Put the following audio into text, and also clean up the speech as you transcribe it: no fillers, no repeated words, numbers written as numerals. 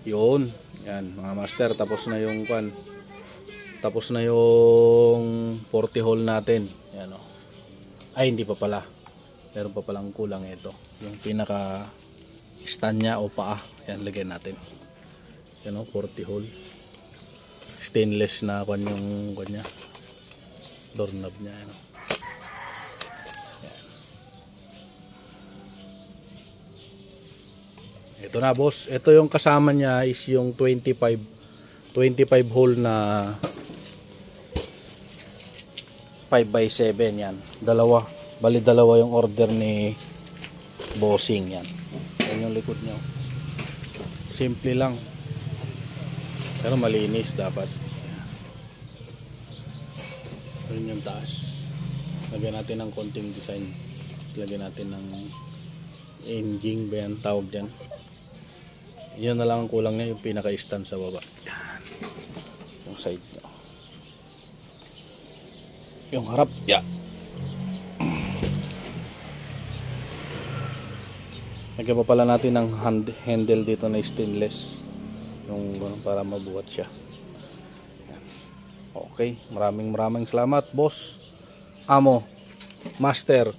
Yun. Yan mga master, tapos na yung kwan. Tapos na yung 40 hole natin. Yan o. Ay, hindi pa pala. Meron pa palang kulang ito. Yung pinaka stand niya o paa. Yan, lagyan natin. Yan o, 40 hole. Stainless na kwan yung kwan niya. Doorknob niya. Yan o. Yan. Ito na boss. Ito yung kasama niya is yung 25 hole na 5x7 yan. Dalawa. Bali dalawa yung order ni bossing yan. Yan yung likod nyo. Simple lang. Pero malinis dapat. Yan yung taas. Lagyan natin ng konting design. Lagyan natin ng engine ba yan tawag dyan. Yan na lang ang kulang niya, yung pinaka-stand sa baba. Yan. Yung side nyo. Yung harap, yeah. Lagyan pa pala natin ng handle dito na stainless. Yung para mabuhat siya. Yan. Okay, maraming salamat boss, amo, master.